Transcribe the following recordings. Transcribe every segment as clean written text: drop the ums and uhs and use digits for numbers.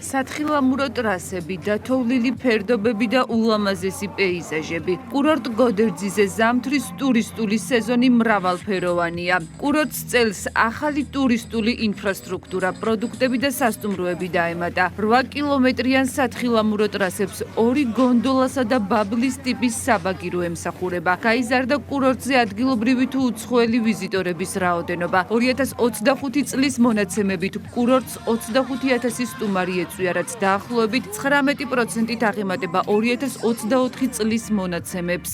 სათხილამურო ტრასები, დათოვლილი ფერდობები და ულამაზესი პეიზაჟები. კურორტ გოდერძიზე ზამთრის ტურისტული სეზონი მრავალფეროვანია. კურორტს წელს ახალი ტურისტული ინფრასტრუქტურა, პროდუქტები და სასტუმროები დაემატა. 8 კილომეტრიან სათხილამურო ტრასებს 2 გონდოლასა და ბაბლის ტიპის საბაგირო ემსახურება. გაიზარდა კურორტზე ადგილობრივი თუ უცხოელი ვიზიტორების რაოდენობა. 2025 წლის მონაცემებით კურორტს 25,000 სტუმარი ეწვია, რაც დაახლოებით 19%-ით აღემატება 2024 წლის მონაცემებს.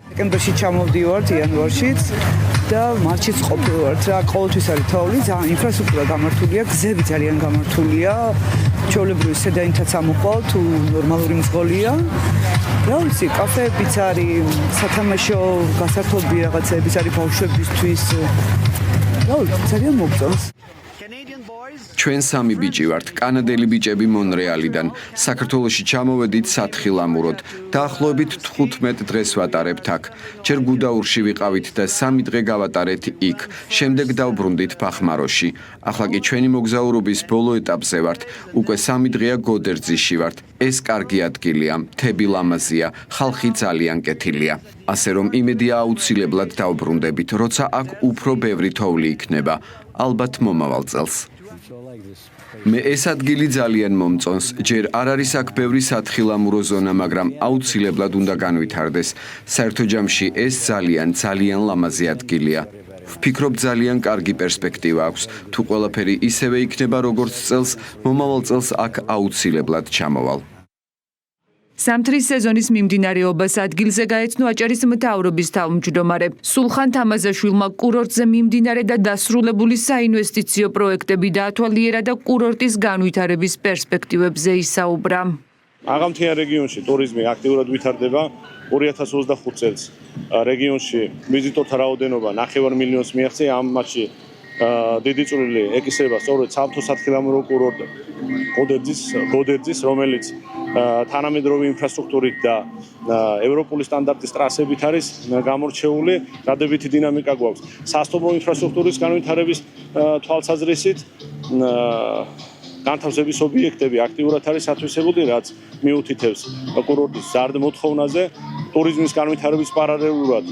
დეკემბერში ჩამოვდივართ, იანვარშიც და მარტშიც ყოფილვართ. რა ყოველთვის არის თაული, ძალიან ინფრასტრუქტურა გამართულია, გზები ძალიან გამართულია. ჩვეულებრივი სედანითაც ამოყვალ თუ ნორმალური მძღოლია. რა ვიცი, კაფეებიც არის, სათამაშო გასართობი რაღაცებიც არის ბავშვებისთვის. რა ვიცი, ძალიან მოგწონს. ჩვენ სამი ბიჭი ვართ, კანადელი ბიჭები მონრეალიდან. საქართველოში ჩამოვედით სათხილამუროდ. დაახლოებით 15 დღეს ვატარებთ აქ. ჯერ გუდაურში ვიყავით და 3 დღე გავატარეთ იქ. შემდეგ დავბრუნდით ფახმაროში. ახლა კი ჩვენი მოგზაურობის ბოლო ეტაპზე ვართ. უკვე 3 დღეა გოდერძიში ვართ. ეს კარგი ადგილია, მთები ლამაზია, ხალხი ძალიან კეთილია. ასე რომ იმედია აუცილებლად დავბრუნდებით, როცა აქ უფრო ბევრი თოვლი იქნება. ალბათ მომავალ წელს. მე ეს ადგილი ძალიან მომწონს. ჯერ არ არის აქ ბევრი სათხილამურო ზონა, მაგრამ აუცილებლად უნდა განვითარდეს. საერთო ჯამში ეს ძალიან ლამაზი ადგილია. ვფიქრობ ძალიან კარგი პერსპექტივა აქვს. თუ ყველაფერი ისევე იქნება როგორც წელს, მომავალ წელს აქ აუცილებლად ჩამოვალ. ზამთრის სეზონის მიმდინარეობას ადგილზე გაეცნო აჭარის მთავრობის თავმჯდომარე. სულხან თამაზაშვილმა კურორტზე მიმდინარე და დასრულებული საინვესტიციო პროექტები დაათვალიერა და კურორტის განვითარების პერსპექტივებზე ისაუბრა. აღამთიან რეგიონში ტურიზმი აქტიურად ვითარდება. 2025 წელს რეგიონში ვიზიტორთა რაოდენობა 9 მილიონს მიაღწია. ამ მასში დიდი წვლილი ეკისრება სწორედ სამთო სათხილამურო კურორტ გოდერძის, რომელიც თანამედროვე ინფრასტრუქტურით და ევროპული სტანდარტის ტრასებით არის გამორჩეული. დადებითი დინამიკა გვაქვს სასტუმრო ინფრასტრუქტურის განვითარების თვალსაზრისით. განთავსების ობიექტები აქტიურად არის ათვისებული, რაც მიუთითებს კურორტის ზარდ მოთხოვნაზე. ტურიზმის განვითარების პარალელურად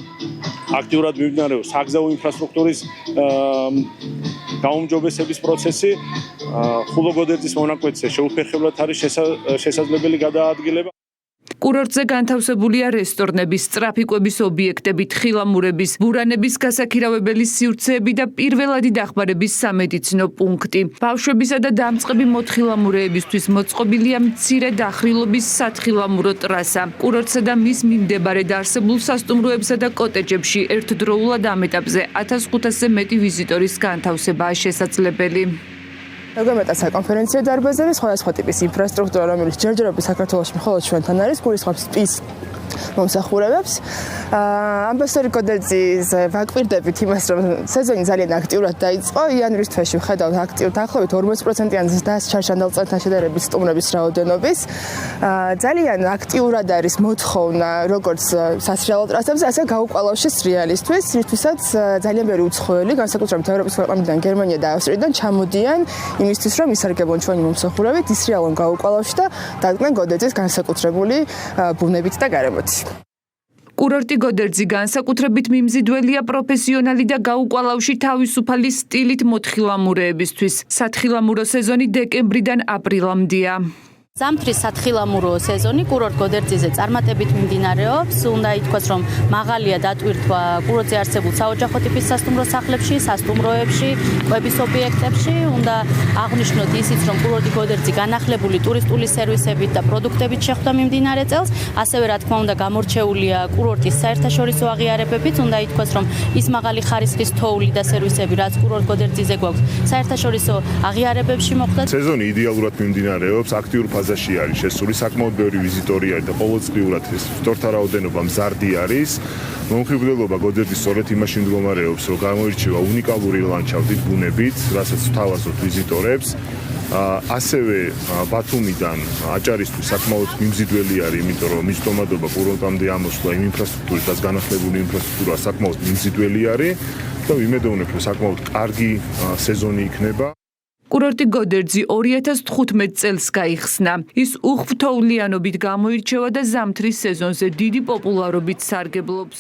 აქტიურად მიმდინარეობს საგზაო ინფრასტრუქტურის გაუმჯობესების პროცესი. ხულო-გოდერძის მონაკვეთზე შეუფერხებლად არის შესაძლებელი გადაადგილება. კურორტზე განთავსებულია რესტორნების, სწრაფიკვების ობიექტები, თხილამურების, ბურანების გასაქირავებელი სივრცეები და პირველადი დახმარების სამედიცინო პუნქტი. ბავშვებისა და დამწყები მოთხილამურეებისთვის მოწყობილია მცირე დახრილობის სათხილამურო ტრასა. კურორტსა და მის მიმდებარედ არსებულ სასტუმროებსა და კოტეჯებში ერთდროულად ამ ეტაპზე 1500-ზე მეტი ვიზიტორის განთავსებაა შესაძლებელი. როგორ მეტად საკონფერენციო დარბაზები, სხვადასხვა ტიპის ინფრასტრუქტურა, რომელიც ჯერჯერობით საქართველოში მხოლოდ ჩვენთან არის, გულისხმობს ის მომსახურებებს. ამბასადორი გოდერძის ვაკვირდებით იმას, რომ სეზონი ძალიან აქტიურად დაიწყო. იანვრის თვეში ვხედავთ აქტიურ დაახლოებით 40%-იანი ჩარჩანდალ წელთან შედარებით სტუმრების რაოდენობის. ძალიან აქტიურად არის მოთხოვნა როგორც სასრიალო ტრასებზე, ასე გაუკვალავში სრიალისთვის, რითვისაც ძალიან ბევრი უცხოელი, განსაკუთრებით ევროპის ქვეყნებიდან, გერმანია და ავსტრიიდან ჩამოდიან იმისთვის, რომ ისარგებლონ ჩვენი მომსახურებით, ისრიალონ გაუკვალავში და დადგნენ გოდერძის განსაკუთრებული ბუნებით და გარემოთი. კურორტი გოდერძი განსაკუთრებით მიმზიდველია პროფესიონალი და გაუკვალავში თავისუფალი სტილით მოთხილამურეებისთვის. სათხილამურო სეზონი დეკემბრიდან აპრილამდეა. ზამთრის სათხილამურო სეზონი კურორტ გოდერძიზე წარმატებით მიმდინარეობს. უნდა ითქვას, რომ მაღალია დატვირთვა კურორტზე არსებულ საოჯახო ტიპის სასტუმრო სახლებში, სასტუმროებში, კვების ობიექტებში. უნდა აღვნიშნოთ ისიც, რომ კურორტი გოდერძი განახლებული ტურისტული სერვისებით და პროდუქტებით შეხვდა მიმდინარე წელს. ასევე, რა თქმა უნდა, გამორჩეულია კურორტის საერთაშორისო აღიარებებით. უნდა ითქვას, რომ ის მაღალი ხარისხის თოვლი და სერვისები, რაც კურორტ გოდერძიზე გვაქვს, საერთაშორისო აღიარებებში მოხვდა. სეზონი იდეალურად მიმდინარეობს, აქტიურ ფაზაში არის შესული, საკმაოდ ბევრი ვიზიტორი არის და ყოველწლიურად ვიზიტორთა რაოდენობა მზარდი არის. მომხიბვლელობა გოდერძის სწორედ იმაში მდგომარეობს, რომ გამოირჩევა უნიკალური ლანდშაფტით, ბუნებით, რასაც ვთავაზობთ ვიზიტორებს. ასევე ბათუმიდან აჭარისთვის საკმაოდ მიმზიდველი არის, იმიტომ რომ მის ტომადობა კურორტამდე ამოსვლა იმ ინფრასტრუქტურით, რაც განახლებული ინფრასტრუქტურა საკმაოდ მიმზიდველი არის და ვიმედოვნებ, რომ საკმაოდ კარგი სეზონი იქნება. კურორტი გოდერძი 2015 წელს გაიხსნა. ის უხვთოვლიანობით გამოირჩევა და ზამთრის სეზონზე დიდი პოპულარობით სარგებლობს.